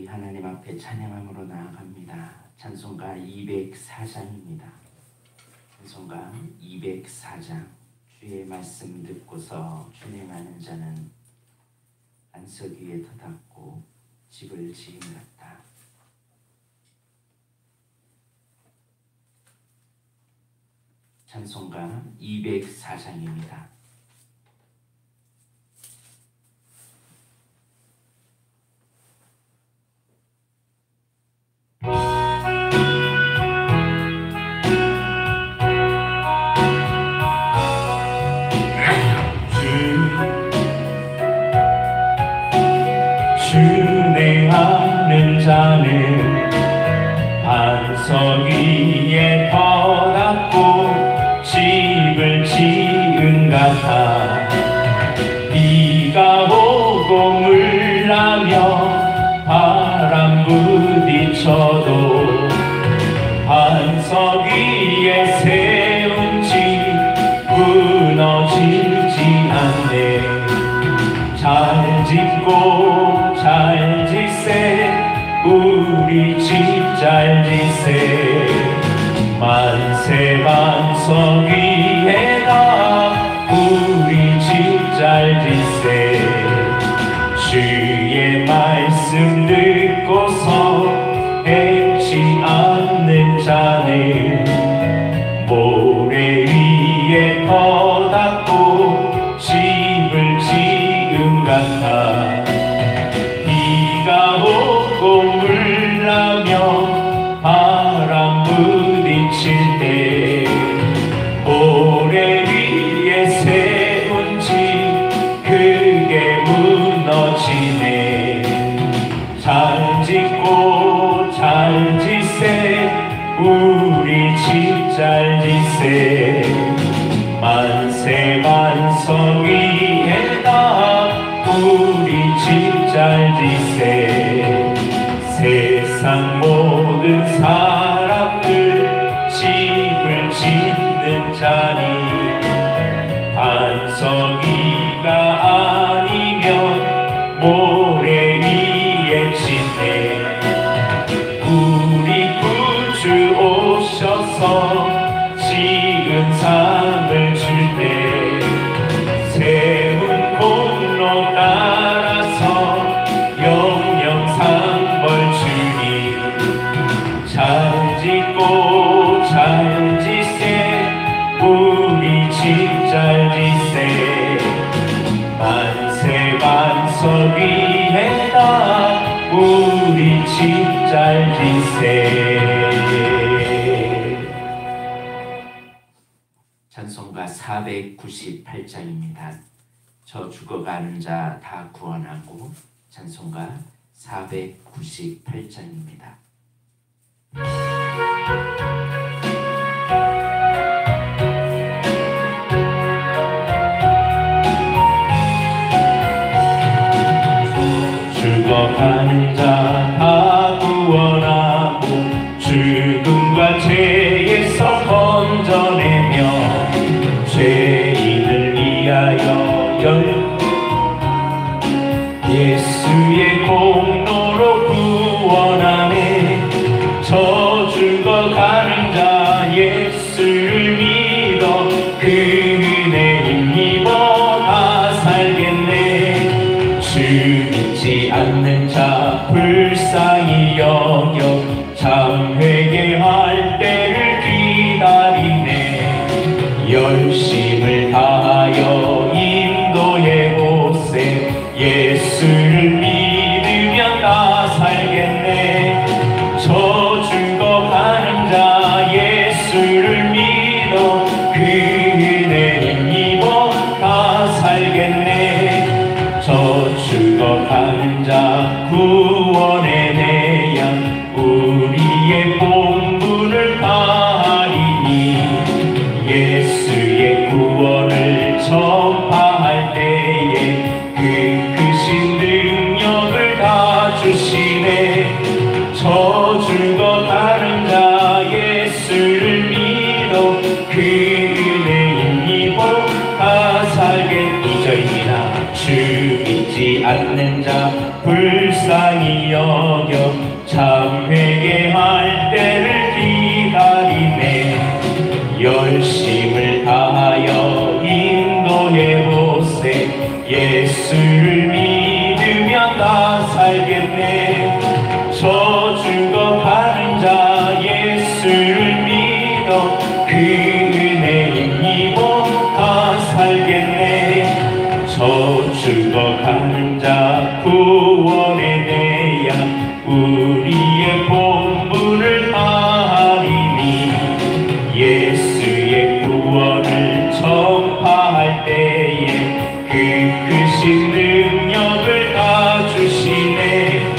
우리 하나님 앞에 찬양함으로 나아갑니다. 찬송가 204장입니다. 찬송가 204장. 주의 말씀 듣고서 준행하는 자는 안석 위에 터닫고 집을 지은 같다. 찬송가 204장입니다. 준행하는 자는 반석 위에 터닫고 집을 지은 같아. 비가 오고 물나며 바람 부딪혀도 반석 위에 세운 집 무너지지 않네. 잘 짓고 잘 짓세 우리 집 잘 짓세. 만세 반석 위에다 우리 집 잘 짓세. 주의 말씀 듣고서 행치 않는 자는 모래 위에 터닫고 집을 지은 같아. 비가 오고 물나며 바람 부딪힐 때 모래 위에 세운 집 크게 무너지네. 잘 짓고 잘 짓세 우리 집 잘 짓세. 만세 반석 위에다 우리 집 잘 짓세. 세상 모든 사람들 집을 짓는 자니 반석 위가 아니면 모래 위에 짓네. 우리 구주 오셔서 지은 삶을 줄 때 세운 공로 따라서 영영상 벌주니. 잘 짓고 잘 짓세 우리 집 잘 짓세. 만세 반석 위에다 우리 집 잘 짓세. 찬송가 498장입니다. 저 죽어가는 자 다 구원하고. 찬송가 498장입니다. 죽어가는 자 다 구원하고 죽음과 죄에서 건져내며 죄인을 위하여 예수의 공로로 구원하네. 저 죽어가는 자 예수를 믿어 그 은혜 힘입어 다 살겠네. 주 믿지 않는 자 불쌍히 여겨 참 회개할 때를 기다리네. 열심을 다하여 인도해 보세. 예수를 믿으면 다 살겠네. 저 죽어가는 자 예수를 믿어 그 은혜 힘입어 다 살겠네. 저 죽어가는 자 구원의 내양 우리의 본분을 다하리니. 예수의 구원을 전파할 때에 그 크신 능력을 다 주시네. 저 죽어가는 자 예수를 믿어 그 은혜 힘입어 다 살겠네. 2절입니다. 주 믿지 않는 자 불쌍히 여겨 살겠네. 저 죽어가는 자 예수를 믿어 그 은혜 힘입어 다 살겠네. 저 죽어가는 자 구원에 대야 우리의 본분을 다하리니 예수의 구원을 전파할 때에 그 크신 능력을 다 주시네.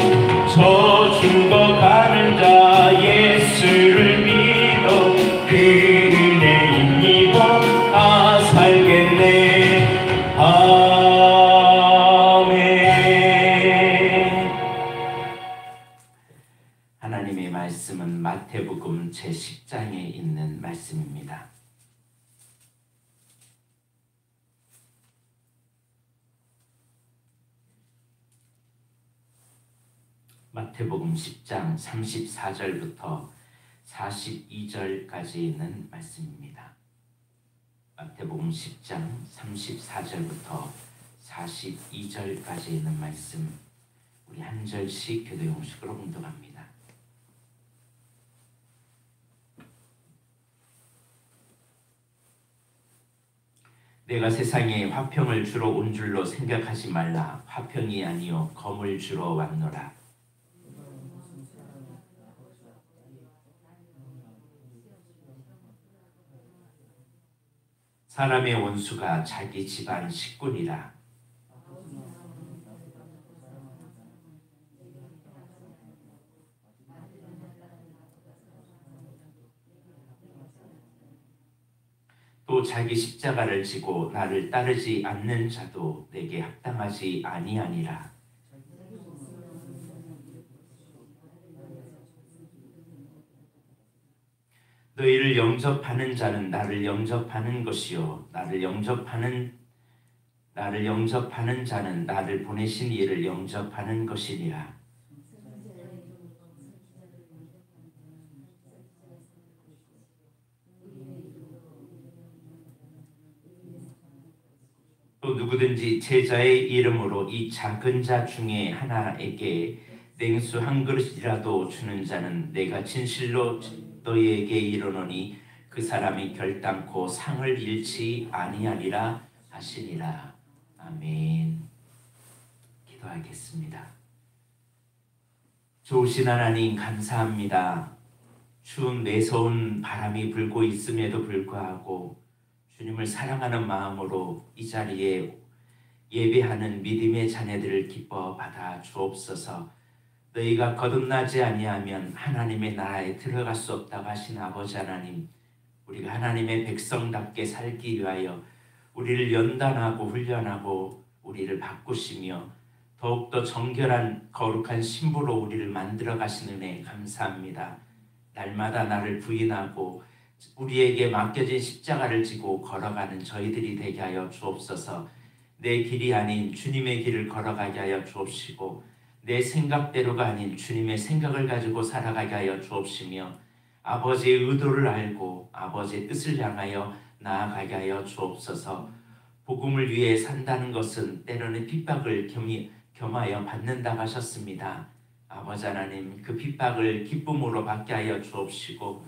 저 죽어가는 자 예수를 믿어 그 은혜 힘입어 다 살겠네. 아멘. 하나님의 말씀은 마태복음 제10장에 있는 말씀입니다. 마태복음 10장 34절부터 42절까지 있는 말씀입니다. 마태복음 10장 34절부터 42절까지 있는 말씀, 우리 한 절씩 교도 형식으로 봉독합니다. 내가 세상에 화평을 주러 온 줄로 생각하지 말라. 화평이 아니요 검을 주러 왔노라. 사람의 원수가 자기 집안 식구니라. 또 자기 십자가를 지고 나를 따르지 않는 자도 내게 합당하지 아니하니라. 너희를 영접하는 자는 나를 영접하는 것이요 나를 영접하는 자는 나를 보내신 이를 영접하는 것이니라. 또 누구든지 제자의 이름으로 이 작은 자 중에 하나에게 냉수 한 그릇이라도 주는 자는 내가 진실로 너희에게 이르노니 그 사람이 결단코 상을 잃지 아니하리라 하시니라. 아멘. 기도하겠습니다. 좋으신 하나님 감사합니다. 추운 매서운 바람이 불고 있음에도 불구하고 주님을 사랑하는 마음으로 이 자리에 예배하는 믿음의 자녀들을 기뻐 받아 주옵소서. 너희가 거듭나지 아니하면 하나님의 나라에 들어갈 수 없다고 하신 아버지 하나님, 우리가 하나님의 백성답게 살기 위하여 우리를 연단하고 훈련하고 우리를 바꾸시며 더욱더 정결한 거룩한 신부로 우리를 만들어 가시는 은혜 감사합니다. 날마다 나를 부인하고 우리에게 맡겨진 십자가를 지고 걸어가는 저희들이 되게 하여 주옵소서. 내 길이 아닌 주님의 길을 걸어가게 하여 주옵시고 내 생각대로가 아닌 주님의 생각을 가지고 살아가게 하여 주옵시며 아버지의 의도를 알고 아버지의 뜻을 향하여 나아가게 하여 주옵소서. 복음을 위해 산다는 것은 때로는 핍박을 겸하여 받는다고 하셨습니다. 아버지 하나님, 그 핍박을 기쁨으로 받게 하여 주옵시고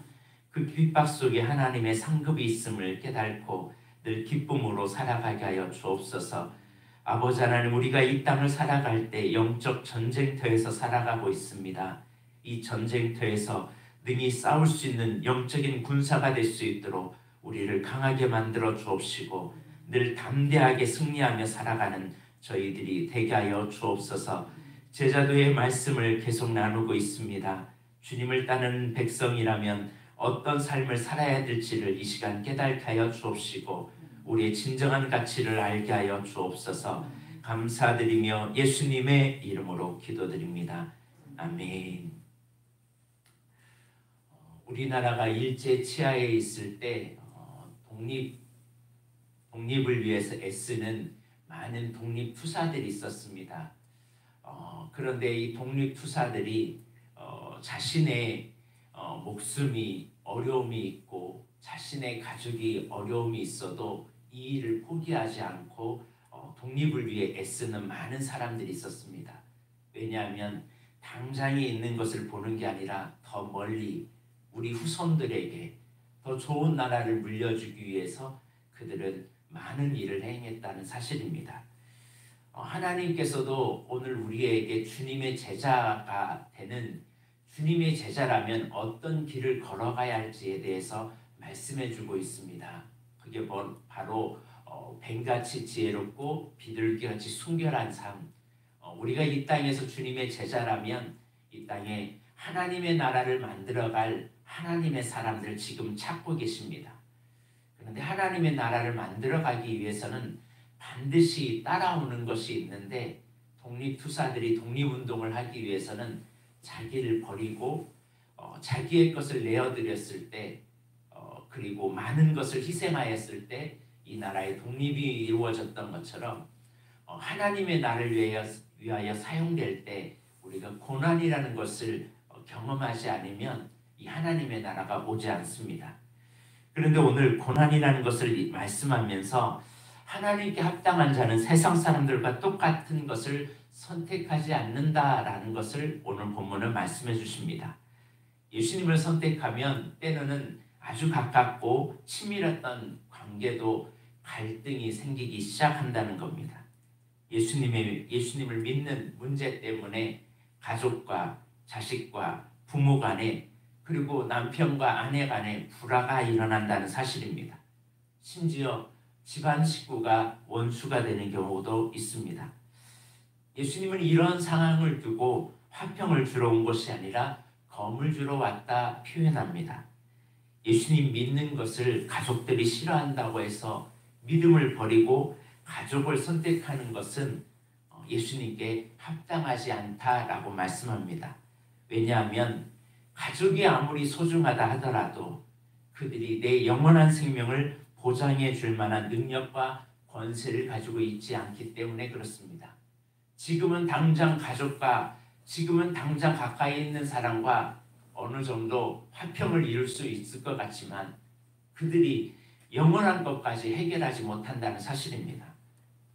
그 핍박 속에 하나님의 상급이 있음을 깨닫고 늘 기쁨으로 살아가게 하여 주옵소서. 아버지 하나님, 우리가 이 땅을 살아갈 때 영적 전쟁터에서 살아가고 있습니다. 이 전쟁터에서 능히 싸울 수 있는 영적인 군사가 될 수 있도록 우리를 강하게 만들어 주옵시고 늘 담대하게 승리하며 살아가는 저희들이 되게 하여 주옵소서. 제자도의 말씀을 계속 나누고 있습니다. 주님을 따르는 백성이라면 어떤 삶을 살아야 될지를 이 시간 깨닫게 하여 주옵시고 우리의 진정한 가치를 알게 하여 주옵소서. 감사드리며 예수님의 이름으로 기도드립니다. 아멘. 우리나라가 일제 치하에 있을 때 독립을 위해서 애쓰는 많은 독립투사들이 있었습니다. 그런데 이 독립투사들이 자신의 목숨이 어려움이 있고 자신의 가족이 어려움이 있어도 이 일을 포기하지 않고 독립을 위해 애쓰는 많은 사람들이 있었습니다. 왜냐하면 당장에 있는 것을 보는 게 아니라 더 멀리 우리 후손들에게 더 좋은 나라를 물려주기 위해서 그들은 많은 일을 행했다는 사실입니다. 하나님께서도 오늘 우리에게 주님의 제자가 되는, 주님의 제자라면 어떤 길을 걸어가야 할지에 대해서 말씀해 주고 있습니다. 그게 바로 뱀같이 지혜롭고 비둘기같이 순결한 삶. 우리가 이 땅에서 주님의 제자라면 이 땅에 하나님의 나라를 만들어갈 하나님의 사람들 지금 찾고 계십니다. 그런데 하나님의 나라를 만들어가기 위해서는 반드시 따라오는 것이 있는데, 독립투사들이 독립운동을 하기 위해서는 자기를 버리고 자기의 것을 내어드렸을 때, 그리고 많은 것을 희생하였을 때 이 나라의 독립이 이루어졌던 것처럼 하나님의 나라를 위하여 사용될 때 우리가 고난이라는 것을 경험하지 않으면 이 하나님의 나라가 오지 않습니다. 그런데 오늘 고난이라는 것을 말씀하면서 하나님께 합당한 자는 세상 사람들과 똑같은 것을 선택하지 않는다라는 것을 오늘 본문은 말씀해 주십니다. 예수님을 선택하면 때로는 아주 가깝고 친밀했던 관계도 갈등이 생기기 시작한다는 겁니다. 예수님을 믿는 문제 때문에 가족과 자식과 부모 간에, 그리고 남편과 아내 간에 불화가 일어난다는 사실입니다. 심지어 집안 식구가 원수가 되는 경우도 있습니다. 예수님은 이런 상황을 두고 화평을 주러 온 것이 아니라 검을 주러 왔다 표현합니다. 예수님 믿는 것을 가족들이 싫어한다고 해서 믿음을 버리고 가족을 선택하는 것은 예수님께 합당하지 않다라고 말씀합니다. 왜냐하면 가족이 아무리 소중하다 하더라도 그들이 내 영원한 생명을 보장해 줄 만한 능력과 권세를 가지고 있지 않기 때문에 그렇습니다. 지금은 당장 가족과, 지금은 당장 가까이 있는 사람과 어느 정도 화평을 이룰 수 있을 것 같지만 그들이 영원한 것까지 해결하지 못한다는 사실입니다.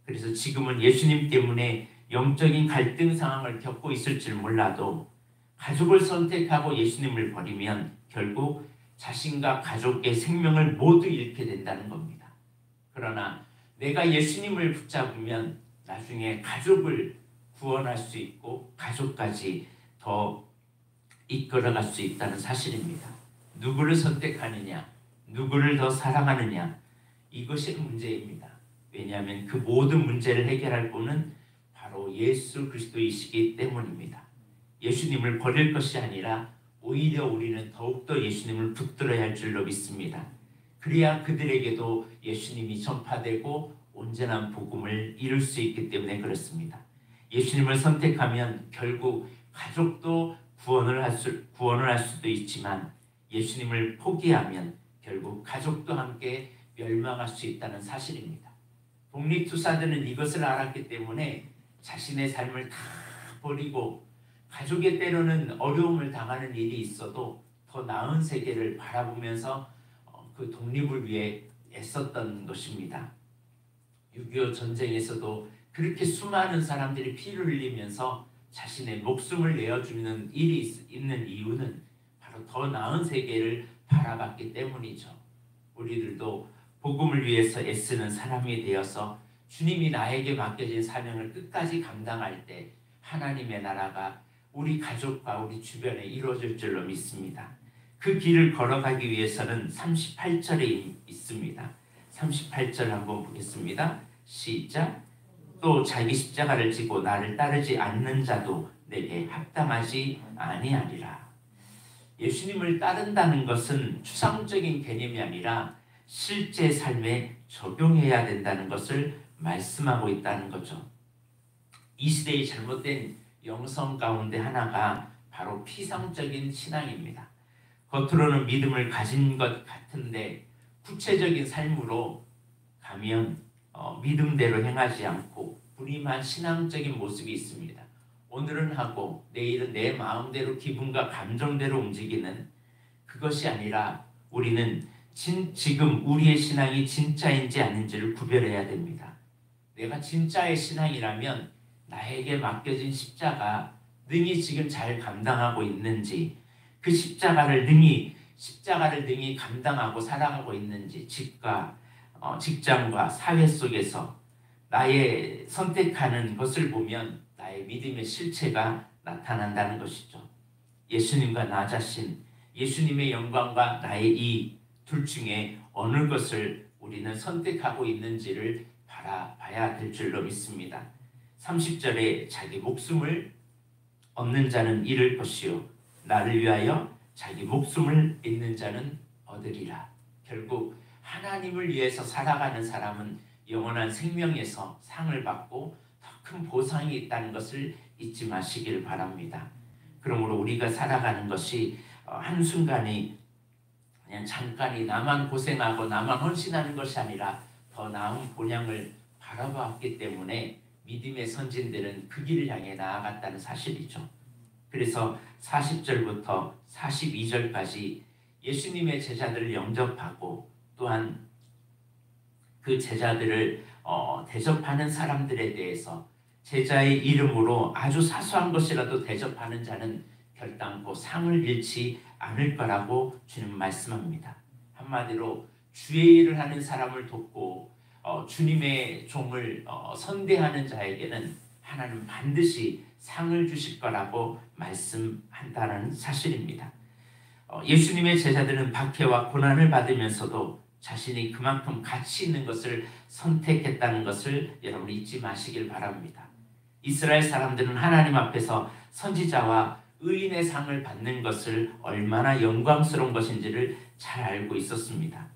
그래서 지금은 예수님 때문에 영적인 갈등 상황을 겪고 있을 줄 몰라도 가족을 선택하고 예수님을 버리면 결국 자신과 가족의 생명을 모두 잃게 된다는 겁니다. 그러나 내가 예수님을 붙잡으면 나중에 가족을 구원할 수 있고 가족까지 더 이끌어갈 수 있다는 사실입니다. 누구를 선택하느냐, 누구를 더 사랑하느냐, 이것이 문제입니다. 왜냐하면 그 모든 문제를 해결할 분은 바로 예수 그리스도이시기 때문입니다. 예수님을 버릴 것이 아니라 오히려 우리는 더욱더 예수님을 붙들어야 할 줄로 믿습니다. 그래야 그들에게도 예수님이 전파되고 온전한 복음을 이룰 수 있기 때문에 그렇습니다. 예수님을 선택하면 결국 가족도 구원을 할 수도 있지만 예수님을 포기하면 결국 가족도 함께 멸망할 수 있다는 사실입니다. 독립투사들은 이것을 알았기 때문에 자신의 삶을 다 버리고 가족의 때로는 어려움을 당하는 일이 있어도 더 나은 세계를 바라보면서 그 독립을 위해 애썼던 것입니다. 6.25 전쟁에서도 그렇게 수많은 사람들이 피를 흘리면서 자신의 목숨을 내어주는 일이 있는 이유는 바로 더 나은 세계를 바라봤기 때문이죠. 우리들도 복음을 위해서 애쓰는 사람이 되어서 주님이 나에게 맡겨진 사명을 끝까지 감당할 때 하나님의 나라가 우리 가족과 우리 주변에 이루어질 줄로 믿습니다. 그 길을 걸어가기 위해서는 38절에 있습니다. 38절 한번 보겠습니다. 시작. 또 자기 십자가를 지고 나를 따르지 않는 자도 내게 합당하지 아니하리라. 예수님을 따른다는 것은 추상적인 개념이 아니라 실제 삶에 적용해야 된다는 것을 말씀하고 있다는 거죠. 이 시대의 잘못된 영성 가운데 하나가 바로 피상적인 신앙입니다. 겉으로는 믿음을 가진 것 같은데 구체적인 삶으로 가면 믿음대로 행하지 않고 불임한 신앙적인 모습이 있습니다. 오늘은 하고 내일은 내 마음대로 기분과 감정대로 움직이는 그것이 아니라 우리는 지금 우리의 신앙이 진짜인지 아닌지를 구별해야 됩니다. 내가 진짜의 신앙이라면 나에게 맡겨진 십자가 능히 지금 잘 감당하고 있는지, 그 십자가를 능히 감당하고 살아가고 있는지, 직장과 사회 속에서 나의 선택하는 것을 보면 나의 믿음의 실체가 나타난다는 것이죠. 예수님과 나 자신, 예수님의 영광과 나의 이 둘 중에 어느 것을 우리는 선택하고 있는지를 바라봐야 될 줄로 믿습니다. 30절에 자기 목숨을 얻는 자는 잃을 것이요 나를 위하여 자기 목숨을 잃는 자는 얻으리라. 결국 하나님을 위해서 살아가는 사람은 영원한 생명에서 상을 받고 더 큰 보상이 있다는 것을 잊지 마시길 바랍니다. 그러므로 우리가 살아가는 것이 한순간이 그냥 잠깐이 나만 고생하고 나만 헌신하는 것이 아니라 더 나은 본향을 바라보았기 때문에 믿음의 선진들은 그 길을 향해 나아갔다는 사실이죠. 그래서 40절부터 42절까지 예수님의 제자들을 영접하고 또한 그 제자들을 대접하는 사람들에 대해서 제자의 이름으로 아주 사소한 것이라도 대접하는 자는 결단코 상을 잃지 않을 거라고 주님 말씀합니다. 한마디로 주의 일을 하는 사람을 돕고 주님의 종을 선대하는 자에게는 하나님 반드시 상을 주실 거라고 말씀한다는 사실입니다. 예수님의 제자들은 박해와 고난을 받으면서도 자신이 그만큼 가치 있는 것을 선택했다는 것을 여러분 잊지 마시길 바랍니다. 이스라엘 사람들은 하나님 앞에서 선지자와 의인의 상을 받는 것을 얼마나 영광스러운 것인지를 잘 알고 있었습니다.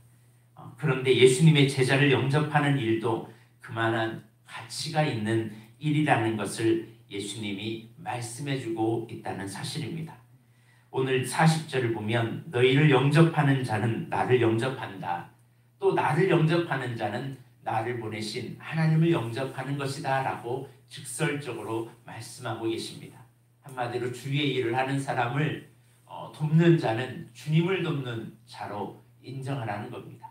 그런데 예수님의 제자를 영접하는 일도 그만한 가치가 있는 일이라는 것을 예수님이 말씀해주고 있다는 사실입니다. 오늘 40절을 보면 너희를 영접하는 자는 나를 영접한다. 또 나를 영접하는 자는 나를 보내신 하나님을 영접하는 것이다 라고 직설적으로 말씀하고 계십니다. 한마디로 주의 일을 하는 사람을 돕는 자는 주님을 돕는 자로 인정하라는 겁니다.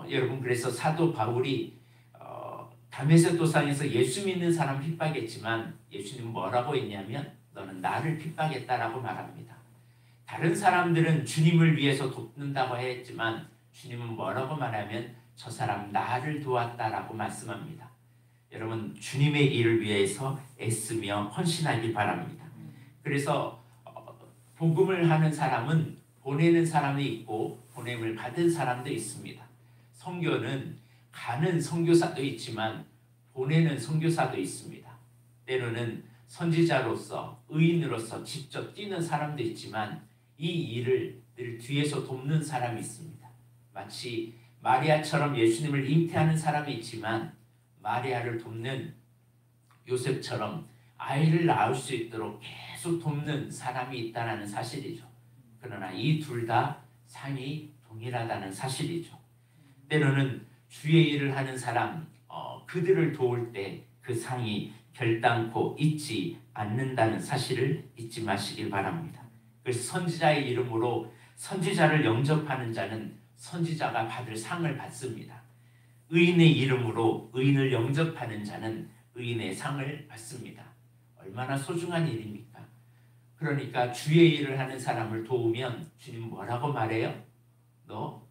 여러분 그래서 사도 바울이 다메섹 도상에서 예수 믿는 사람 핍박했지만 예수님은 뭐라고 했냐면 너는 나를 핍박했다라고 말합니다. 다른 사람들은 주님을 위해서 돕는다고 했지만 주님은 뭐라고 말하면 저 사람 나를 도왔다라고 말씀합니다. 여러분 주님의 일을 위해서 애쓰며 헌신하길 바랍니다. 그래서 복음을 하는 사람은 보내는 사람이 있고 보냄을 받은 사람도 있습니다. 선교는 가는 선교사도 있지만 보내는 선교사도 있습니다. 때로는 선지자로서 의인으로서 직접 뛰는 사람도 있지만 이 일을 늘 뒤에서 돕는 사람이 있습니다. 마치 마리아처럼 예수님을 잉태하는 사람이 있지만 마리아를 돕는 요셉처럼 아이를 낳을 수 있도록 계속 돕는 사람이 있다는 사실이죠. 그러나 이 둘 다 상이 동일하다는 사실이죠. 때로는 주의 일을 하는 사람, 그들을 도울 때 그 상이 결단코 잊지 않는다는 사실을 잊지 마시길 바랍니다. 그래서 선지자의 이름으로 선지자를 영접하는 자는 선지자가 받을 상을 받습니다. 의인의 이름으로 의인을 영접하는 자는 의인의 상을 받습니다. 얼마나 소중한 일입니까? 그러니까 주의 일을 하는 사람을 도우면 주님 뭐라고 말해요? 너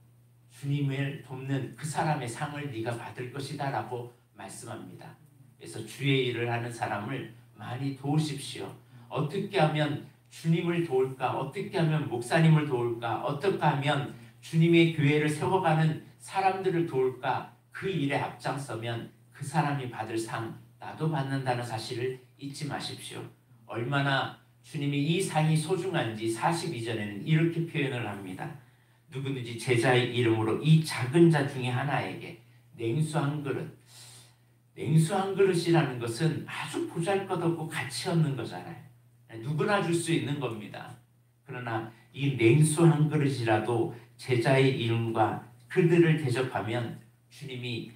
주님을 돕는 그 사람의 상을 네가 받을 것이다 라고 말씀합니다. 그래서 주의 일을 하는 사람을 많이 도우십시오. 어떻게 하면 주님을 도울까? 어떻게 하면 목사님을 도울까? 어떻게 하면 주님의 교회를 세워가는 사람들을 도울까? 그 일에 앞장서면 그 사람이 받을 상 나도 받는다는 사실을 잊지 마십시오. 얼마나 주님이 이 상이 소중한지 42절에는 이렇게 표현을 합니다. 누구든지 제자의 이름으로 이 작은 자 중에 하나에게 냉수 한 그릇. 냉수 한 그릇이라는 것은 아주 보잘것없고 가치 없는 거잖아요. 누구나 줄 수 있는 겁니다. 그러나 이 냉수 한 그릇이라도 제자의 이름과 그들을 대접하면 주님이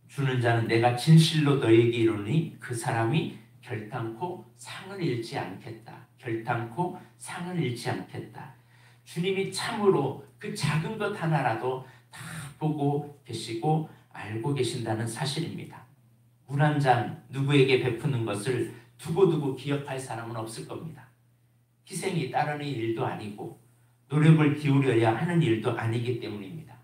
주는 자는 내가 진실로 너에게 이르노니 그 사람이 결단코 상을 잃지 않겠다. 결단코 상을 잃지 않겠다. 주님이 참으로 그 작은 것 하나라도 다 보고 계시고 알고 계신다는 사실입니다. 물 한 잔 누구에게 베푸는 것을 두고두고 기억할 사람은 없을 겁니다. 희생이 따르는 일도 아니고 노력을 기울여야 하는 일도 아니기 때문입니다.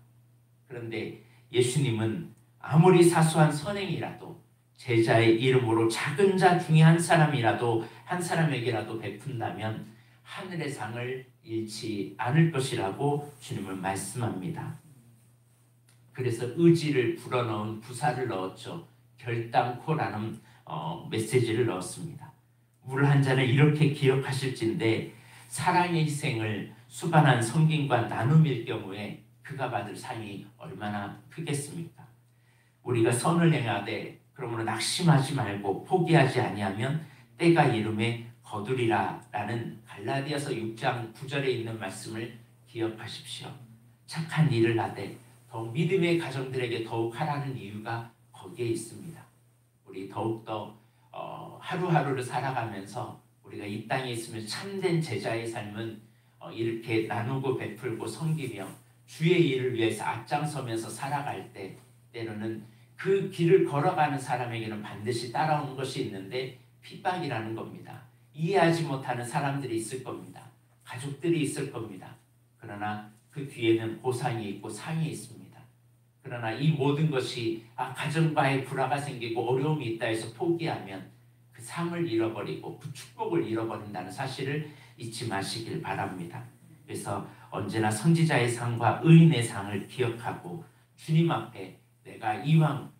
그런데 예수님은 아무리 사소한 선행이라도 제자의 이름으로 작은 자 중에 한 사람에게라도 베푼다면 하늘의 상을 잃지 않을 것이라고 주님은 말씀합니다. 그래서 의지를 불어넣은 부사를 넣었죠. 결단코라는 메시지를 넣었습니다. 물 한 잔을 이렇게 기억하실진데 사랑의 희생을 수반한 성김과 나눔일 경우에 그가 받을 상이 얼마나 크겠습니까? 우리가 선을 행하되 그러므로 낙심하지 말고 포기하지 아니하면 때가 이름에 거두리라 라는 갈라디아서 6장 9절에 있는 말씀을 기억하십시오. 착한 일을 하되 더 믿음의 가정들에게 더욱 하라는 이유가 거기에 있습니다. 우리 더욱더 하루하루를 살아가면서 우리가 이 땅에 있으면 참된 제자의 삶은 이렇게 나누고 베풀고 섬기며 주의 일을 위해서 앞장서면서 살아갈 때 때로는 그 길을 걸어가는 사람에게는 반드시 따라오는 것이 있는데 핍박이라는 겁니다. 이해하지 못하는 사람들이 있을 겁니다. 가족들이 있을 겁니다. 그러나 그 뒤에는 보상이 있고 상이 있습니다. 그러나 이 모든 것이 가정과의 불화가 생기고 어려움이 있다 해서 포기하면 그 상을 잃어버리고 그 축복을 잃어버린다는 사실을 잊지 마시길 바랍니다. 그래서 언제나 선지자의 상과 의인의 상을 기억하고 주님 앞에 내가 이왕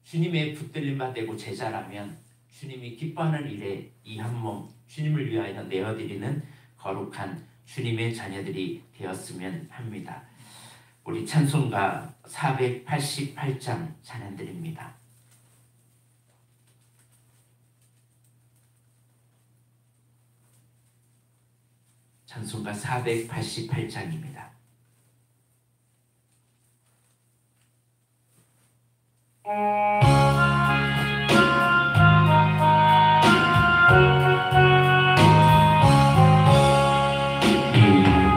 주님의 붙들림 받고 제자라면 주님이 기뻐하는 일에 이 한 몸 주님을 위하여 내어드리는 거룩한 주님의 자녀들이 되었으면 합니다. 우리 찬송가 488장 찬양드립니다. 찬송가 488장입니다.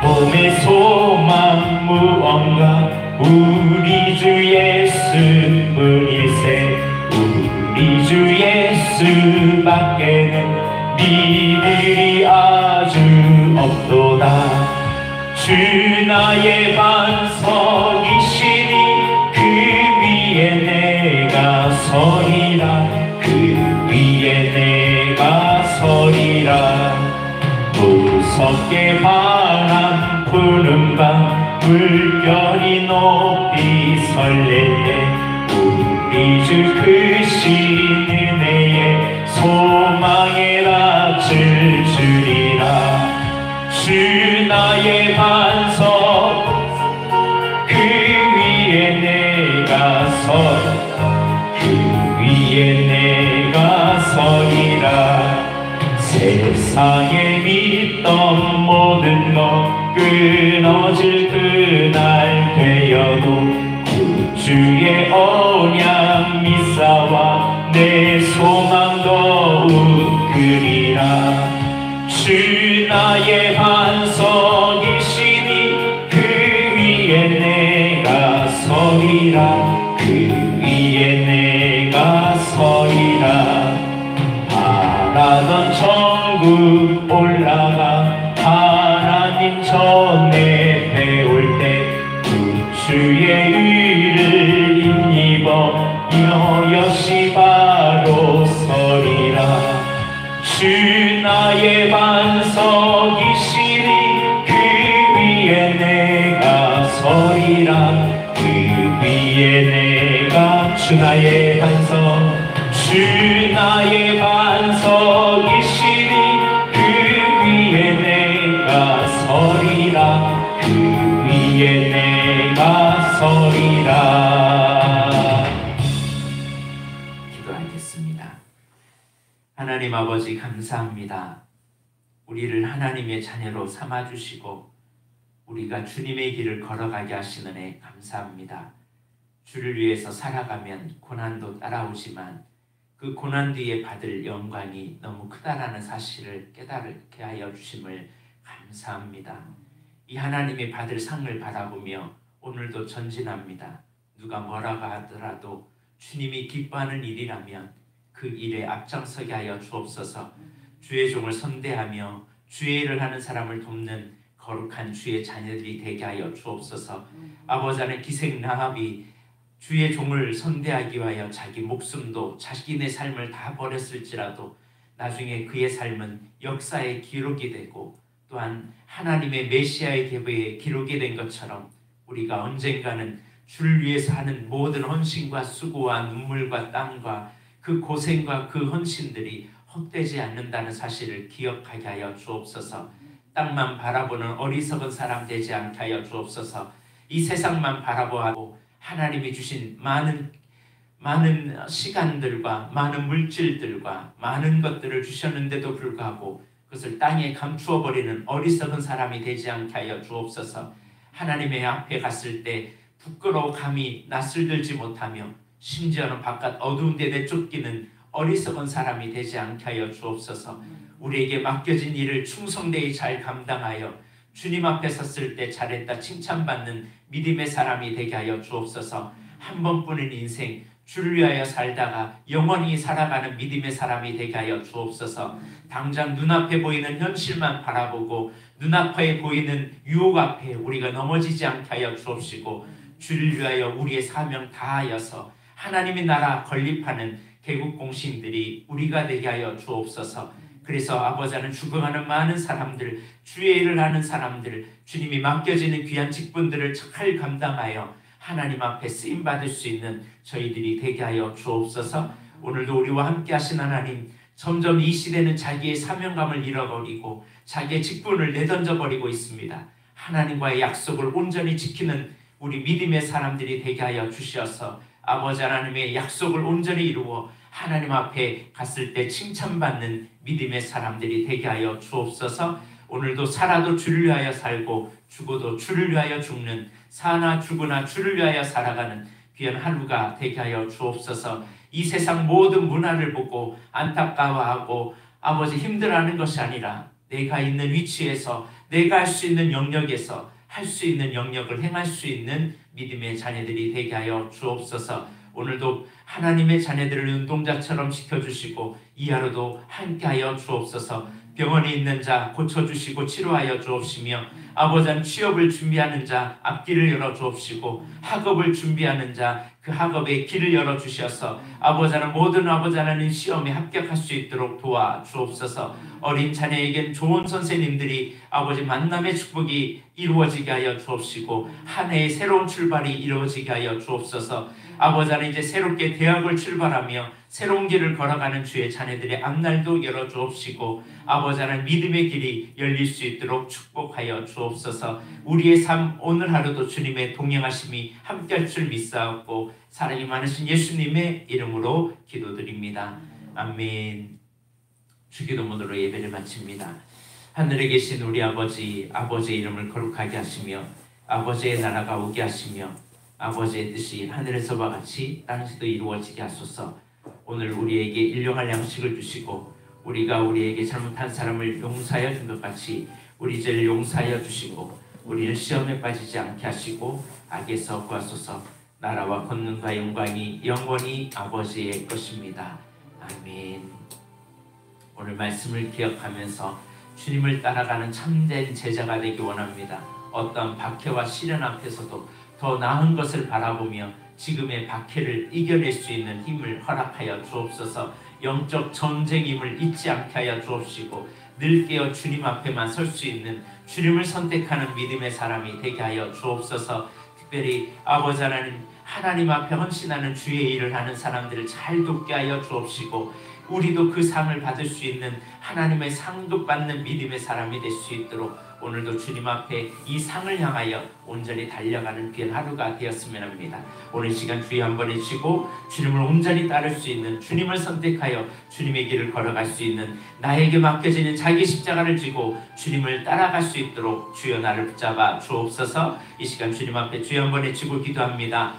몸의 소망 무언가 우리 주 예수뿐일세 우리 주 예수밖에는 믿음이 아주 없도다. 주 나의 반석이시니 그 위에 내가 서리라 그 위에 내가 서리라. 무섭게 바람 부는 밤 물결이 높이 설렐 때 우리 주 크신 은혜에 소망의 낯을 주리라. 주 나의 반석 그 위에 내가 그 위에 내가 서리라. 세상에 믿던 모든 것 끊어질 그날 되어도 구주의 언약 미사와 내 소망 더욱 크리라. 주 나의 반석이시니 그 위에 내가 서리라 그 위에 내가 서리라. 바라던 천국 올라가 하나님 전에 배울 때 주의 의를 힘입어 여여시 바로 서리라. 주 나의 반석이시니 그 위에 내가 서리라 그 위에 내가. 주 나의 반석 주 나의 반석이시니 그 위에 내가 서리라 그 위에 내가 서리라. 기도하겠습니다. 하나님 아버지 감사합니다. 우리를 하나님의 자녀로 삼아주시고 우리가 주님의 길을 걸어가게 하시는 애 감사합니다. 주를 위해서 살아가면 고난도 따라오지만 그 고난 뒤에 받을 영광이 너무 크다라는 사실을 깨닫게 하여 주심을 감사합니다. 이 하나님이 받을 상을 바라보며 오늘도 전진합니다. 누가 뭐라고 하더라도 주님이 기뻐하는 일이라면 그 일에 앞장서게 하여 주옵소서. 주의 종을 선대하며 주의 일을 하는 사람을 돕는 거룩한 주의 자녀들이 되게 하여 주옵소서. 아버지 하나님, 기생 라합이 주의 종을 선대하기 위하여 자기 목숨도 자기네 삶을 다 버렸을지라도 나중에 그의 삶은 역사의 기록이 되고 또한 하나님의 메시아의 계보의 기록이 된 것처럼 우리가 언젠가는 주를 위해서 하는 모든 헌신과 수고와 눈물과 땀과 그 고생과 그 헌신들이 헛되지 않는다는 사실을 기억하게 하여 주옵소서. 땅만 바라보는 어리석은 사람 되지 않게 하여 주옵소서. 이 세상만 바라보고 하나님이 주신 많은 시간들과 많은 물질들과 많은 것들을 주셨는데도 불구하고 그것을 땅에 감추어 버리는 어리석은 사람이 되지 않게 하여 주옵소서. 하나님의 앞에 갔을 때 부끄러워 감히 낯을 들지 못하며 심지어는 바깥 어두운 데 내쫓기는 어리석은 사람이 되지 않게 하여 주옵소서. 우리에게 맡겨진 일을 충성되이 잘 감당하여 주님 앞에 섰을 때 잘했다 칭찬받는 믿음의 사람이 되게 하여 주옵소서. 한 번뿐인 인생 주를 위하여 살다가 영원히 살아가는 믿음의 사람이 되게 하여 주옵소서. 당장 눈앞에 보이는 현실만 바라보고 눈앞에 보이는 유혹 앞에 우리가 넘어지지 않게 하여 주옵시고 주를 위하여 우리의 사명 다하여서 하나님의 나라 건립하는 개국 공신들이 우리가 되게 하여 주옵소서. 그래서 아버지 하나님, 죽어가는 많은 사람들, 주의 일을 하는 사람들, 주님이 맡겨지는 귀한 직분들을 잘 감당하여 하나님 앞에 쓰임받을 수 있는 저희들이 되게 하여 주옵소서. 오늘도 우리와 함께 하신 하나님, 점점 이 시대는 자기의 사명감을 잃어버리고 자기의 직분을 내던져버리고 있습니다. 하나님과의 약속을 온전히 지키는 우리 믿음의 사람들이 되게 하여 주시어서 아버지 하나님의 약속을 온전히 이루어 하나님 앞에 갔을 때 칭찬받는 믿음의 사람들이 되게 하여 주옵소서. 오늘도 살아도 주를 위하여 살고 죽어도 주를 위하여 죽는, 사나 죽으나 주를 위하여 살아가는 귀한 하루가 되게 하여 주옵소서. 이 세상 모든 문화를 보고 안타까워하고 아버지 힘들어하는 것이 아니라 내가 있는 위치에서 내가 할 수 있는 영역에서 할 수 있는 영역을 행할 수 있는 믿음의 자녀들이 되게 하여 주옵소서. 오늘도 하나님의 자녀들을 눈동자처럼 지켜주시고 이 하루도 함께하여 주옵소서. 병원에 있는 자 고쳐주시고 치료하여 주옵시며 아버지 하나님, 취업을 준비하는 자 앞길을 열어주옵시고 학업을 준비하는 자 그 학업의 길을 열어주셔서 아버지 하나님, 모든 아버지 하나님 시험에 합격할 수 있도록 도와주옵소서. 어린 자녀에겐 좋은 선생님들이 아버지 만남의 축복이 이루어지게 하여 주옵시고 한 해의 새로운 출발이 이루어지게 하여 주옵소서. 아버지 하나님, 이제 새롭게 대학을 출발하며 새로운 길을 걸어가는 주의 자녀들의 앞날도 열어주옵시고 아버지 하나님, 믿음의 길이 열릴 수 있도록 축복하여 주옵소서. 우리의 삶 오늘 하루도 주님의 동행하심이 함께할 줄 믿사옵고 사랑이 많으신 예수님의 이름으로 기도드립니다. 아멘. 주기도문으로 예배를 마칩니다. 하늘에 계신 우리 아버지, 아버지의 이름을 거룩하게 하시며 아버지의 나라가 오게 하시며 아버지의 뜻이 하늘에서와 같이 땅에서도 이루어지게 하소서. 오늘 우리에게 일용할 양식을 주시고 우리가 우리에게 잘못한 사람을 용서하여 준 것 같이 우리 죄를 용서하여 주시고 우리를 시험에 빠지지 않게 하시고 악에서 구하소서. 나라와 권능과 영광이 영원히 아버지의 것입니다. 아멘. 오늘 말씀을 기억하면서 주님을 따라가는 참된 제자가 되기 원합니다. 어떤 박해와 시련 앞에서도 더 나은 것을 바라보며 지금의 박해를 이겨낼 수 있는 힘을 허락하여 주옵소서. 영적 전쟁임을 잊지 않게 하여 주옵시고 늘 깨어 주님 앞에만 설 수 있는 주님을 선택하는 믿음의 사람이 되게 하여 주옵소서. 특별히 아버지 하나님 앞에 헌신하는 주의 일을 하는 사람들을 잘 돕게 하여 주옵시고 우리도 그 상을 받을 수 있는 하나님의 상급받는 믿음의 사람이 될 수 있도록 오늘도 주님 앞에 이 상을 향하여 온전히 달려가는 귀한 하루가 되었으면 합니다. 오늘 시간 주의 한번 해주시고 주님을 온전히 따를 수 있는, 주님을 선택하여 주님의 길을 걸어갈 수 있는, 나에게 맡겨지는 자기 십자가를 지고 주님을 따라갈 수 있도록 주여 나를 붙잡아 주옵소서. 이 시간 주님 앞에 주여 한번 해주고 기도합니다.